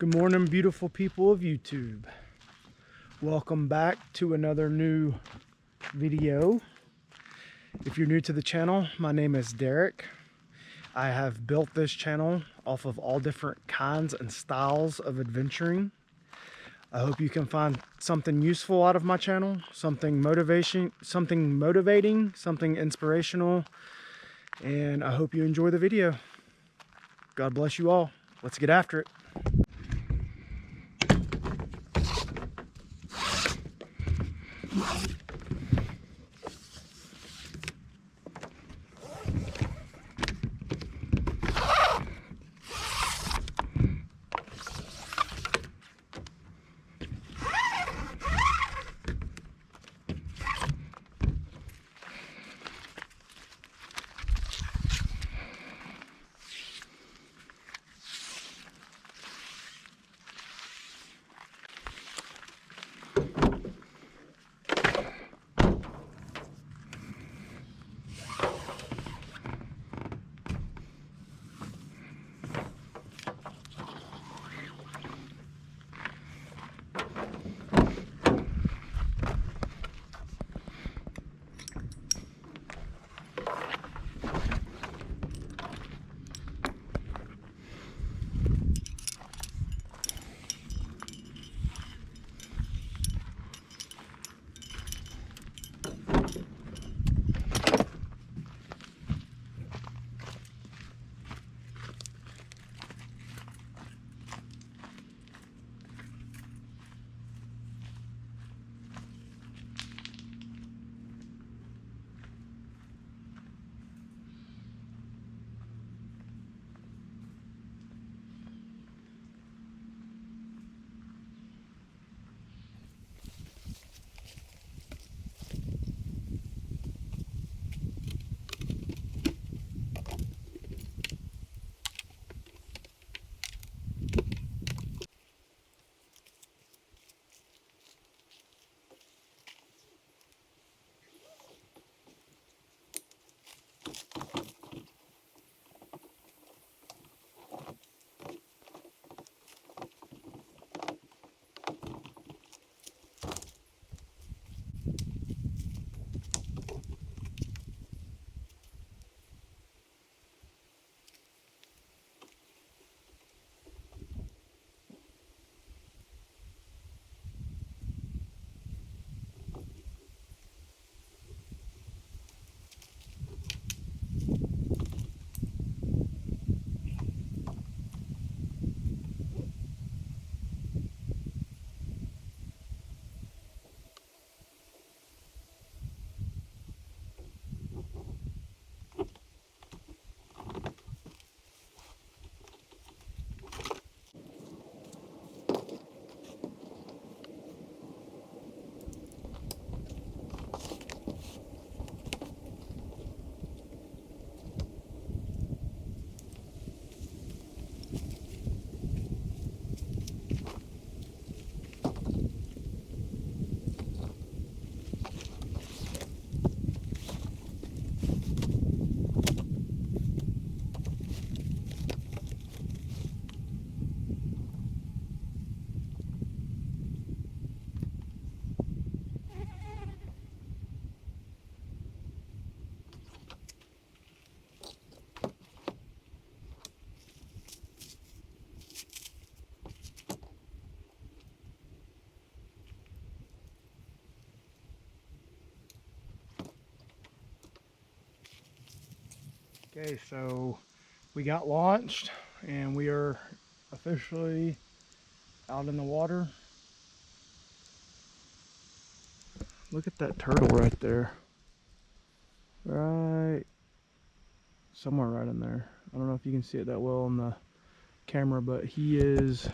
Good morning, beautiful people of YouTube. Welcome back to another new video. If you're new to the channel, my name is Derek. I have built this channel off of all different kinds and styles of adventuring. I hope you can find something useful out of my channel, something motivating, something inspirational, and I hope you enjoy the video. God bless you all. Let's get after it. Okay, so we got launched and we are officially out in the water. Look at that turtle right there. Right, somewhere right in there. I don't know if you can see it that well on the camera, but he is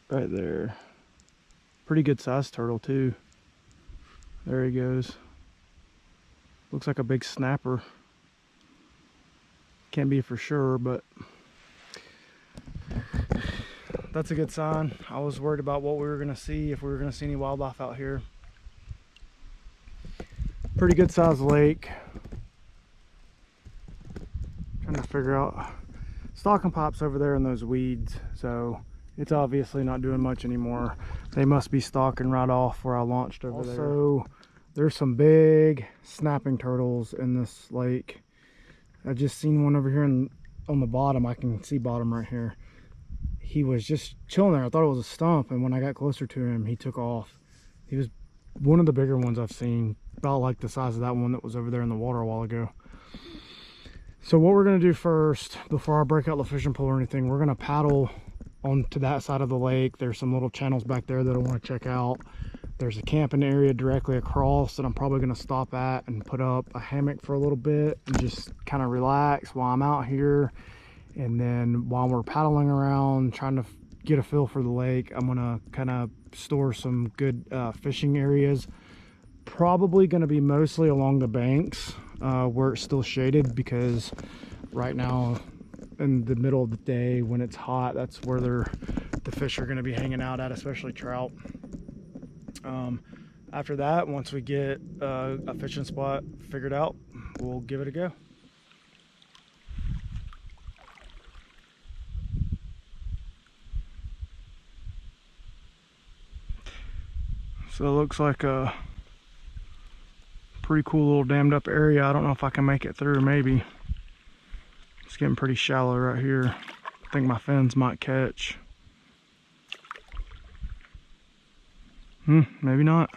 right there. Pretty good sized turtle too. There he goes. Looks like a big snapper. Can't be for sure, but that's a good sign. I was worried about what we were gonna see, if we were gonna see any wildlife out here. Pretty good sized lake. Trying to figure out, stocking pops over there in those weeds, so it's obviously not doing much anymore. They must be stalking right off where I launched over there. So there's some big snapping turtles in this lake. I just seen one over here on the bottom. I can see bottom right here. He was just chilling there. I thought it was a stump, and when I got closer to him, he took off. He was one of the bigger ones I've seen, about like the size of that one that was over there in the water a while ago. So what we're gonna do first, before I break out the fishing pole or anything, we're gonna paddle onto that side of the lake. There's some little channels back there that I want to check out. There's a camping area directly across that I'm probably gonna stop at and put up a hammock for a little bit and just kind of relax while I'm out here. And then while we're paddling around trying to get a feel for the lake, I'm gonna kind of store some good fishing areas. Probably gonna be mostly along the banks where it's still shaded, because right now in the middle of the day when it's hot, that's where the fish are gonna be hanging out at, especially trout. After that, once we get a fishing spot figured out, we'll give it a go. So it looks like a pretty cool little dammed up area. I don't know if I can make it through. Maybe. It's getting pretty shallow right here. I think my fins might catch. Maybe not.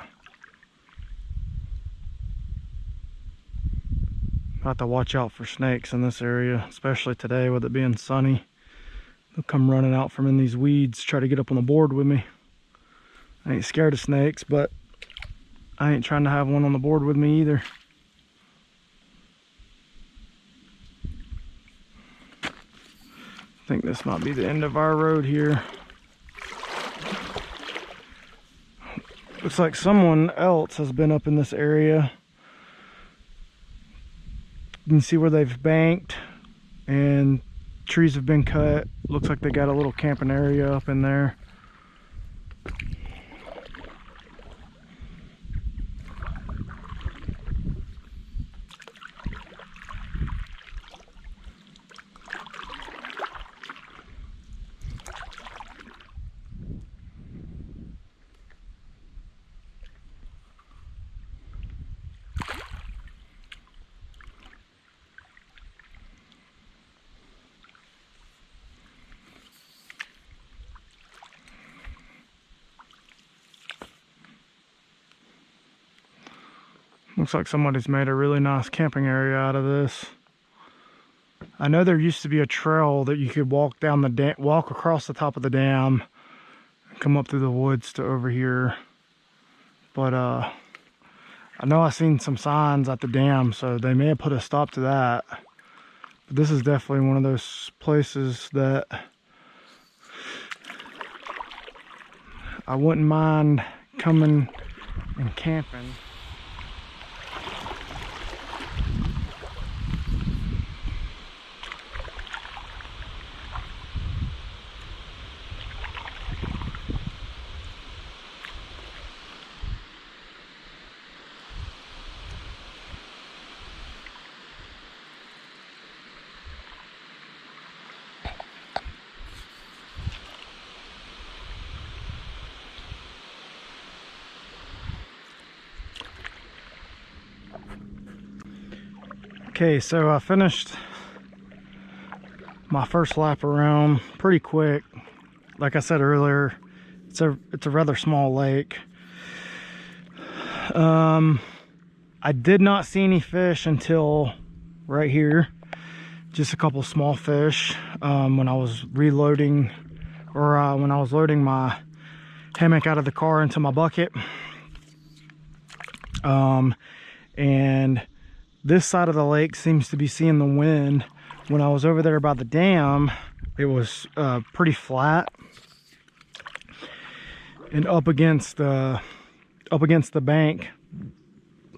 I have to watch out for snakes in this area, especially today with it being sunny. They'll come running out from in these weeds, try to get up on the board with me. I ain't scared of snakes, but I ain't trying to have one on the board with me either. I think this might be the end of our road here. Looks like someone else has been up in this area. You can see where they've banked and trees have been cut. Looks like they got a little camping area up in there. Looks like somebody's made a really nice camping area out of this. I know there used to be a trail that you could walk down the dam, walk across the top of the dam, and come up through the woods to over here. But I know I seen some signs at the dam, so they may have put a stop to that. But this is definitely one of those places that I wouldn't mind coming and camping. Okay, so I finished my first lap around pretty quick. Like I said earlier, it's a rather small lake. I did not see any fish until right here. Just a couple small fish when I was reloading, or when I was loading my hammock out of the car into my bucket. And this side of the lake seems to be seeing the wind. When I was over there by the dam, it was pretty flat, and up against the bank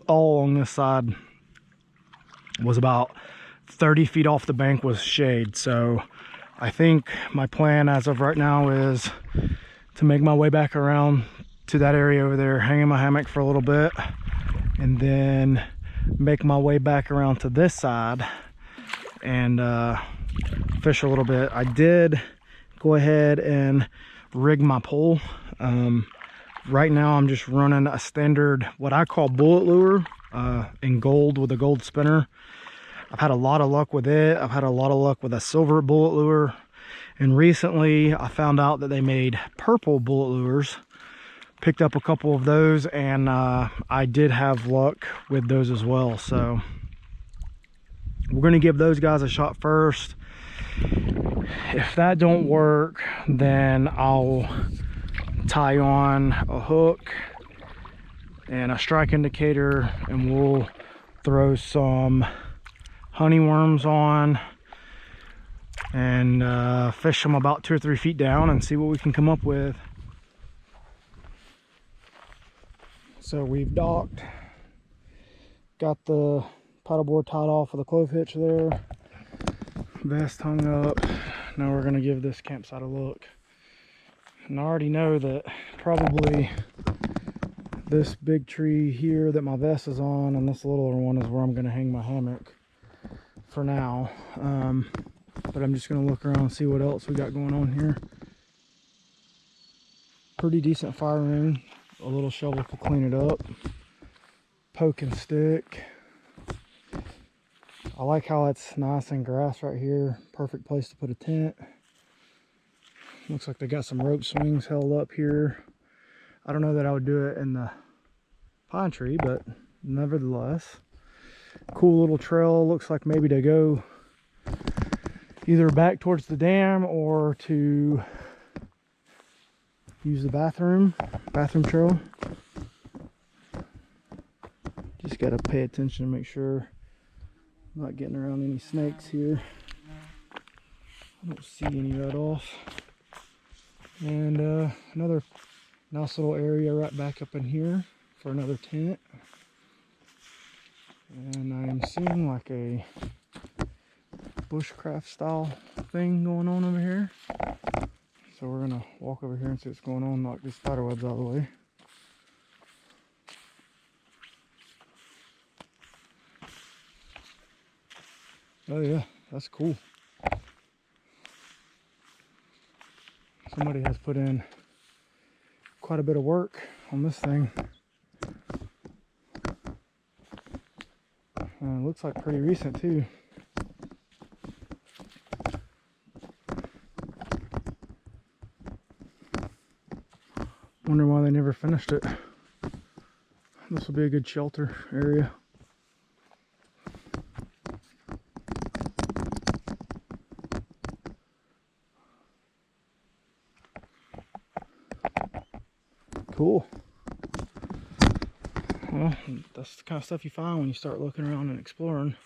all along this side was about 30 feet off the bank was shade. So I think my plan as of right now is to make my way back around to that area over there, hang in my hammock for a little bit, and then make my way back around to this side and fish a little bit. I did go ahead and rig my pole. Right now I'm just running a standard, what I call bullet lure, in gold with a gold spinner. I've had a lot of luck with it. I've had a lot of luck with a silver bullet lure. And recently I found out that they made purple bullet lures. Picked up a couple of those, and I did have luck with those as well. So we're gonna give those guys a shot first. If that don't work, then I'll tie on a hook and a strike indicator, and we'll throw some honey worms on and fish them about 2 or 3 feet down and see what we can come up with. So we've docked, got the paddleboard tied off with a clove hitch there, vest hung up. Now we're gonna give this campsite a look. And I already know that probably this big tree here that my vest is on and this littler one is where I'm gonna hang my hammock for now. But I'm just gonna look around and see what else we got going on here. Pretty decent fire ring. A little shovel to clean it up. Poke and stick. I like how it's nice and grass right here. Perfect place to put a tent. Looks like they got some rope swings held up here. I don't know that I would do it in the pine tree, but nevertheless. Cool little trail. Looks like maybe to go either back towards the dam or to use the bathroom trail. Just got to pay attention to make sure I'm not getting around any snakes here. I don't see any right off. And another nice little area right back up in here for another tent. And I'm seeing like a bushcraft style thing going on over here. So we're gonna walk over here and see what's going on, knock these spider webs out of the way. Oh yeah, that's cool. Somebody has put in quite a bit of work on this thing. It looks like pretty recent too. Wonder why they never finished it. This will be a good shelter area. Cool. Well, that's the kind of stuff you find when you start looking around and exploring.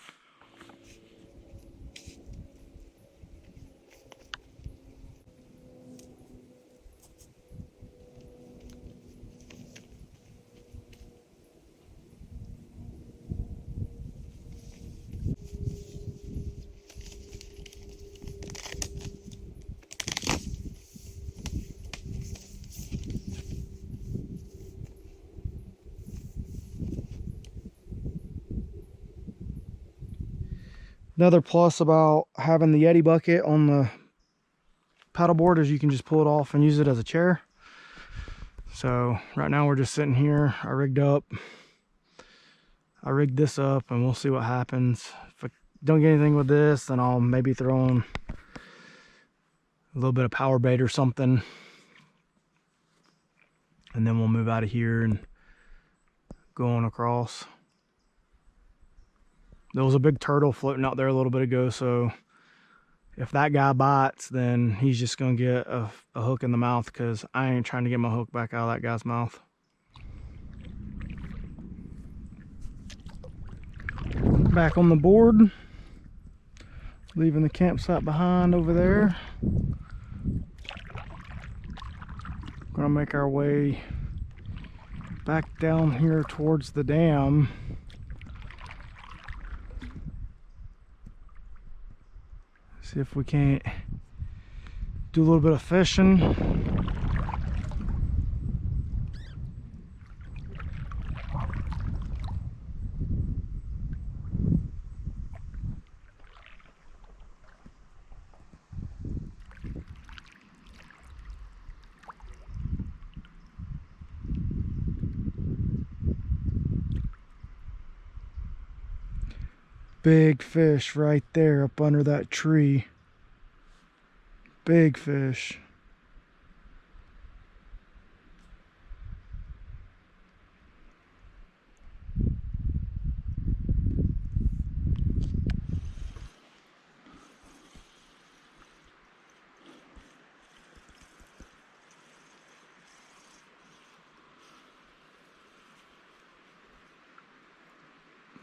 Another plus about having the Yeti bucket on the paddleboard is you can just pull it off and use it as a chair. So right now we're just sitting here. I rigged this up and we'll see what happens. If I don't get anything with this, then I'll maybe throw on a little bit of power bait or something. And then we'll move out of here and go on across. There was a big turtle floating out there a little bit ago, so if that guy bites, then he's just gonna get a hook in the mouth, because I ain't trying to get my hook back out of that guy's mouth. Back on the board, leaving the campsite behind over there. Gonna make our way back down here towards the dam. See if we can't do a little bit of fishing. Big fish right there up under that tree. Big fish.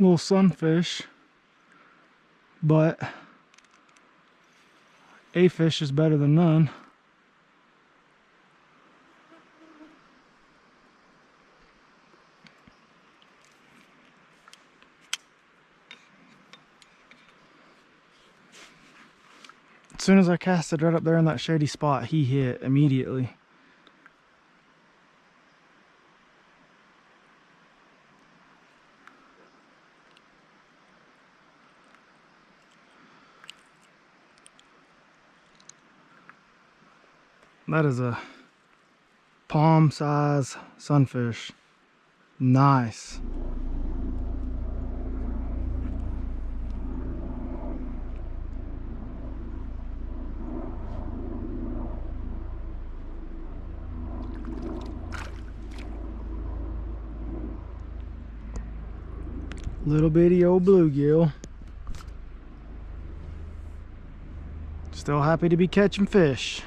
Little sunfish, but a fish is better than none. As soon as I casted right up there in that shady spot, he hit immediately. That is a palm size sunfish. Nice. Little bitty old bluegill. Still happy to be catching fish.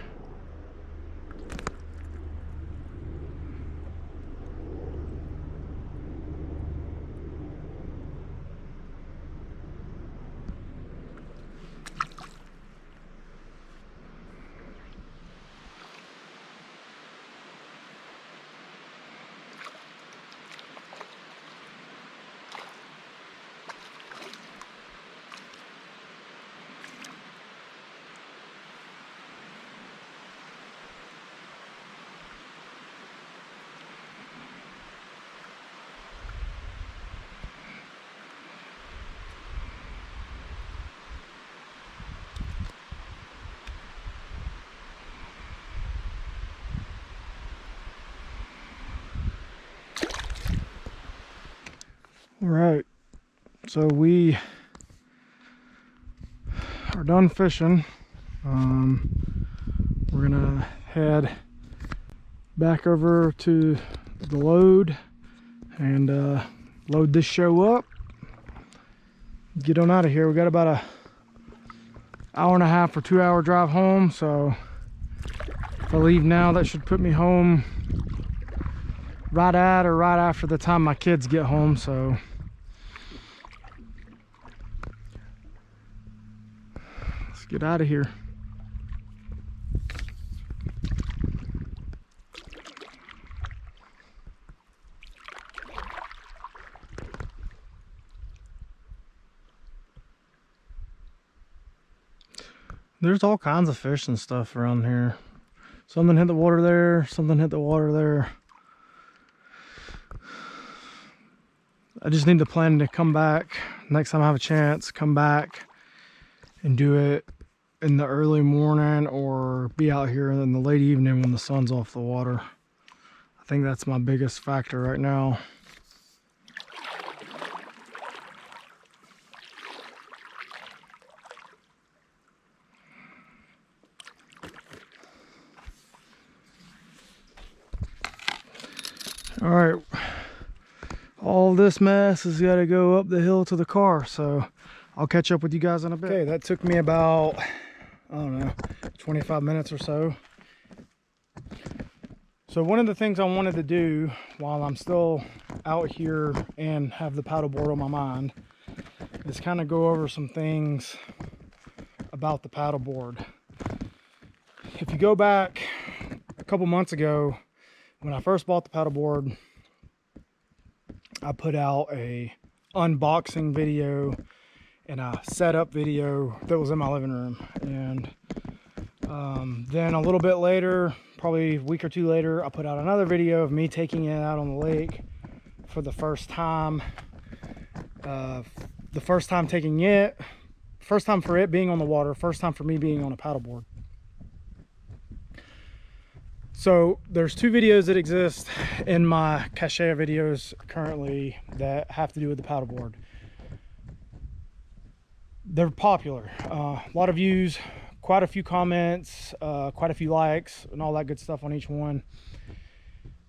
All right, so we are done fishing. We're gonna head back over to the load and load this show up, get on out of here. We got about a hour and a half or 2 hour drive home, so if I leave now, that should put me home right at or right after the time my kids get home. So let's get out of here. There's all kinds of fish and stuff around here. Something hit the water there, something hit the water there. I just need to plan to come back next time I have a chance, come back and do it in the early morning or be out here in the late evening when the sun's off the water. I think that's my biggest factor right now. All right, all this mess has got to go up the hill to the car, so I'll catch up with you guys in a bit. Okay, that took me about, I don't know, 25 minutes or so. So one of the things I wanted to do while I'm still out here and have the paddleboard on my mind is kind of go over some things about the paddleboard. If you go back a couple months ago, when I first bought the paddleboard, I put out a unboxing video and a setup video that was in my living room. And then a little bit later, probably a week or two later, I put out another video of me taking it out on the lake for the first time. The first time taking it, first time for it being on the water, first time for me being on a paddleboard. So there's two videos that exist in my cache of videos currently that have to do with the paddleboard. they're popular. A lot of views, quite a few comments, quite a few likes, and all that good stuff on each one.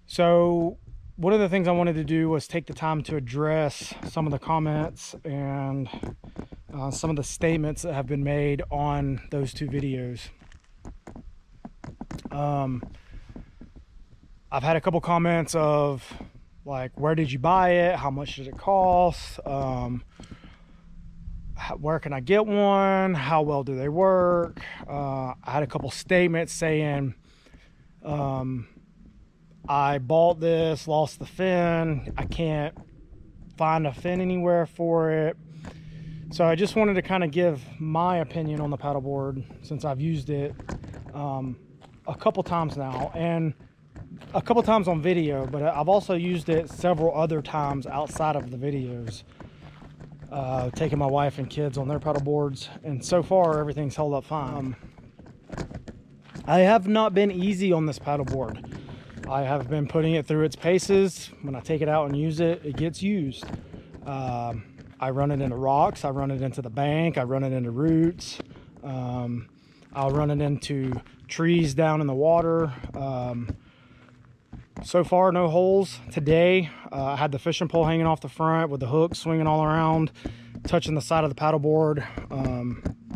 So one of the things I wanted to do was take the time to address some of the comments and some of the statements that have been made on those two videos. I've had a couple comments of like, where did you buy it? How much did it cost? Where can I get one? How well do they work? I had a couple statements saying, I bought this, lost the fin. I can't find a fin anywhere for it. So I just wanted to kind of give my opinion on the paddleboard, since I've used it a couple times now, and a couple times on video, but I've also used it several other times outside of the videos, taking my wife and kids on their paddle boards, and so far everything's held up fine. I have not been easy on this paddle board. I have been putting it through its paces. When I take it out and use it, it gets used. I run it into rocks, I run it into the bank, I run it into roots, I'll run it into trees down in the water. So far, no holes. Today, I had the fishing pole hanging off the front with the hook swinging all around, touching the side of the paddleboard.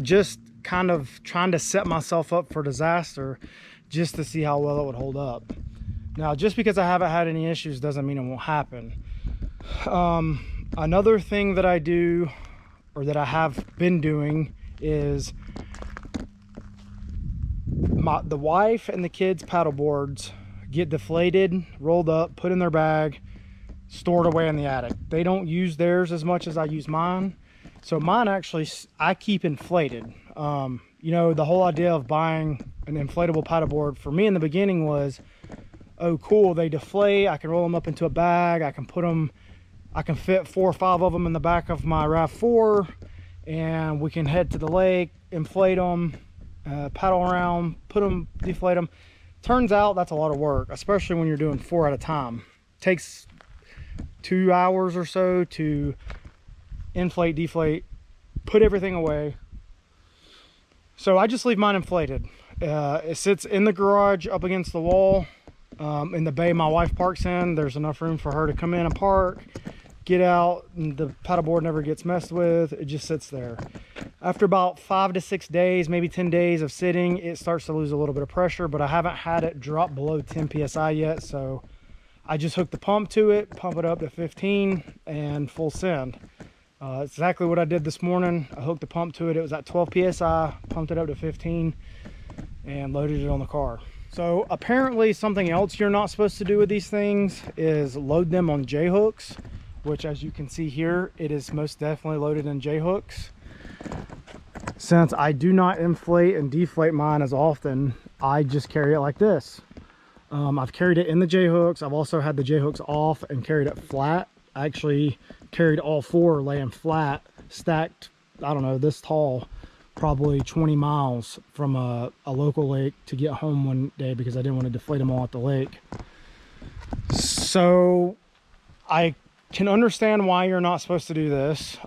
Just kind of trying to set myself up for disaster, just to see how well it would hold up. Now, just because I haven't had any issues doesn't mean it won't happen. Another thing that I do, or that I have been doing, is the wife and the kids' paddle boards get deflated, rolled up, put in their bag, stored away in the attic. They don't use theirs as much as I use mine. So mine actually, I keep inflated. You know, the whole idea of buying an inflatable paddleboard for me in the beginning was, oh cool, they deflate, I can roll them up into a bag, I can put them, I can fit 4 or 5 of them in the back of my RAV4, and we can head to the lake, inflate them, paddle around, put them, deflate them. Turns out that's a lot of work, especially when you're doing 4 at a time. It takes 2 hours or so to inflate, deflate, put everything away. So I just leave mine inflated. It sits in the garage up against the wall. In the bay my wife parks in, there's enough room for her to come in and park, get out, and the paddleboard never gets messed with. It just sits there. After about 5 to 6 days, maybe 10 days of sitting, it starts to lose a little bit of pressure, but I haven't had it drop below 10 psi yet, so I just hook the pump to it, pump it up to 15, and full send. It's exactly what I did this morning. I hooked the pump to it. It was at 12 psi, pumped it up to 15, and loaded it on the car. So apparently something else you're not supposed to do with these things is load them on J-hooks, which, as you can see here, it is most definitely loaded in J-hooks. Since I do not inflate and deflate mine as often, I just carry it like this. I've carried it in the J-hooks. I've also had the J-hooks off and carried it flat. I actually carried all 4 laying flat, stacked, I don't know, this tall, probably 20 miles from a local lake to get home one day because I didn't want to deflate them all at the lake. So I can understand why you're not supposed to do this.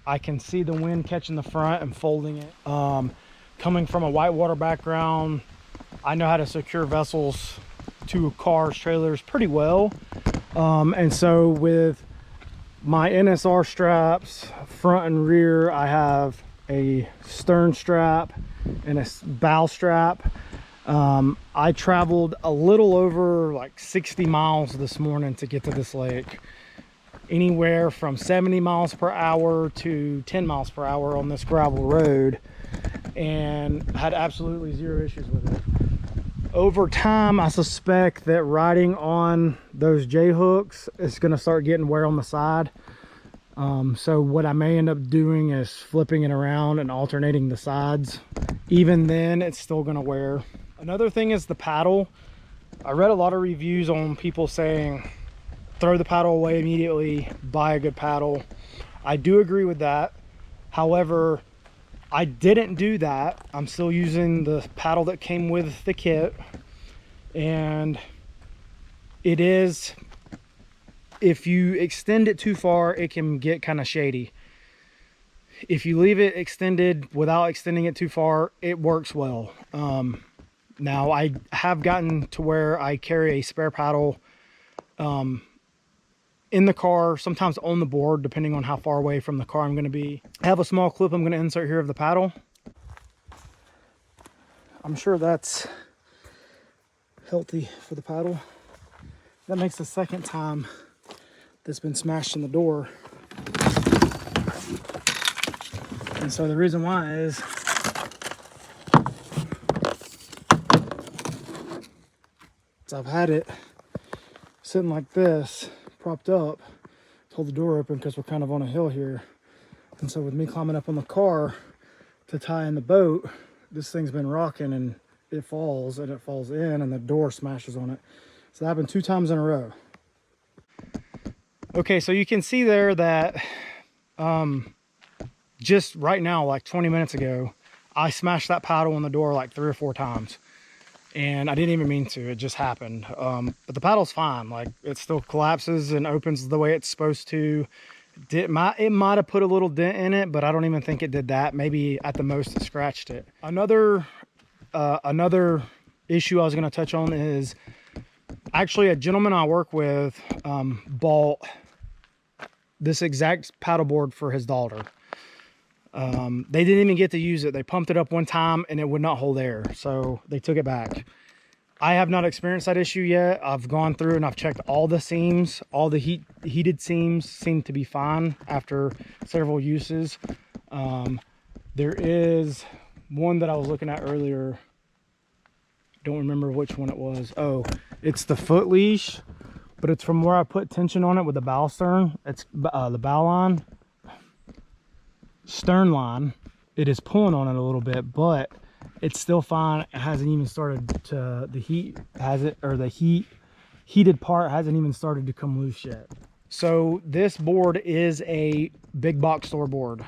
I can see the wind catching the front and folding it. Coming from a whitewater background, I know how to secure vessels to cars, trailers pretty well. And so with my NSR straps, front and rear, I have a stern strap and a bow strap. I traveled a little over like 60 miles this morning to get to this lake. Anywhere from 70 miles per hour to 10 miles per hour on this gravel road, and had absolutely 0 issues with it. Over time, I suspect that riding on those J-hooks is going to start getting wear on the side. So what I may end up doing is flipping it around and alternating the sides. Even then, it's still going to wear. Another thing is the paddle. I read a lot of reviews on people saying throw the paddle away immediately, buy a good paddle. I do agree with that. However, I didn't do that. I'm still using the paddle that came with the kit, and it is, if you extend it too far, it can get kind of shady. if you leave it extended without extending it too far, it works well. Now I have gotten to where I carry a spare paddle in the car, sometimes on the board, depending on how far away from the car I'm going to be. I have a small clip I'm going to insert here of the paddle. I'm sure that's healthy for the paddle. That makes the second time that's been smashed in the door. And so the reason why is I've had it sitting like this, propped up, to hold the door open because we're kind of on a hill here. And so with me climbing up on the car to tie in the boat, this thing's been rocking and it falls in and the door smashes on it. So that happened 2 times in a row. Okay, so you can see there that just right now, like 20 minutes ago, I smashed that paddle on the door like 3 or 4 times. And I didn't even mean to, it just happened. But the paddle's fine, like it still collapses and opens the way it's supposed to. It might have put a little dent in it, but I don't even think it did that. Maybe at the most it scratched it. Another issue I was gonna touch on is actually a gentleman I work with bought this exact paddleboard for his daughter. They didn't even get to use it. They pumped it up one time and it would not hold air, so they took it back. I have not experienced that issue yet. I've gone through and I've checked all the seams. All the heated seams seem to be fine after several uses. There is one that I was looking at earlier. Don't remember which one it was. Oh, it's the foot leash, but it's from where I put tension on it with the bow stern. It's the bow line. Stern line, it is pulling on it a little bit, but it's still fine. It hasn't even started to, the heated part hasn't even started to come loose yet. So this board is a big box store board.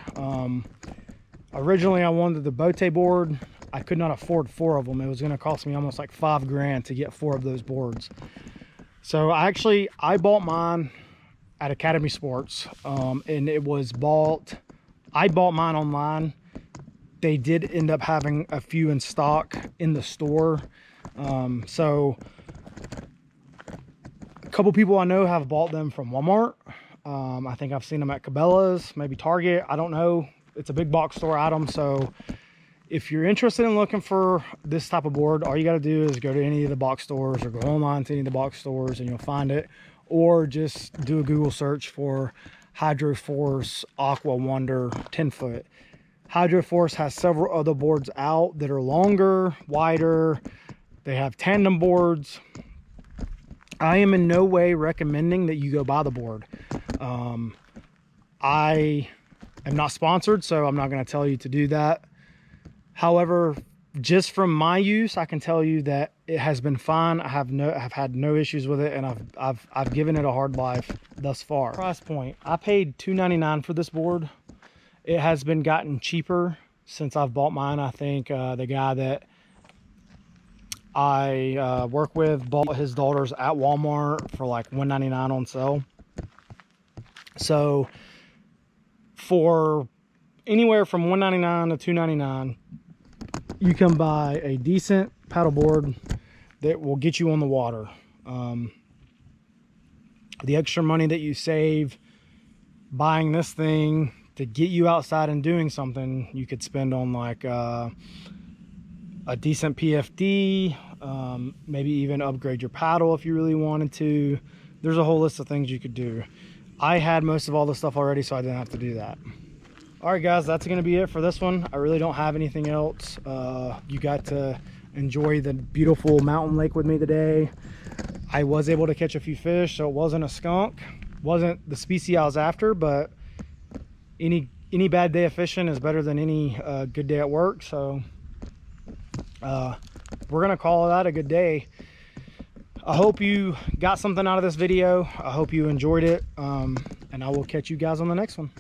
Originally I wanted the Bote board. I could not afford 4 of them. It was going to cost me almost like $5 grand to get 4 of those boards. So I bought mine at Academy Sports, and it was I bought mine online. They did end up having a few in stock in the store. So a couple people I know have bought them from Walmart. I think I've seen them at Cabela's, maybe Target. I don't know. It's a big box store item. So if you're interested in looking for this type of board, all you got to do is go to any of the box stores or go online to any of the box stores and you'll find it. Or just do a Google search for Hydro Force Aqua Wonder 10-foot. Hydro Force has several other boards out that are longer, wider. They have tandem boards. I am in no way recommending that you go buy the board. I am not sponsored, so I'm not going to tell you to do that. However, just from my use, I can tell you that it has been fine. I have had no issues with it, and I've given it a hard life thus far. Price point, I paid $2.99 for this board. It has been gotten cheaper since I've bought mine. I think the guy that I work with bought his daughter's at Walmart for like $1.99 on sale. So for anywhere from $1.99 to $2.99, you can buy a decent paddleboard that will get you on the water. The extra money that you save buying this thing to get you outside and doing something, you could spend on like a decent PFD, maybe even upgrade your paddle if you really wanted to. There's a whole list of things you could do. I had most of all the stuff already, so I didn't have to do that. All right, guys, that's going to be it for this one. I really don't have anything else. You got to enjoy the beautiful mountain lake with me today. I was able to catch a few fish, so it wasn't a skunk. Wasn't the species I was after, but any bad day of fishing is better than any good day at work. So we're going to call that a good day. I hope you got something out of this video. I hope you enjoyed it, and I will catch you guys on the next one.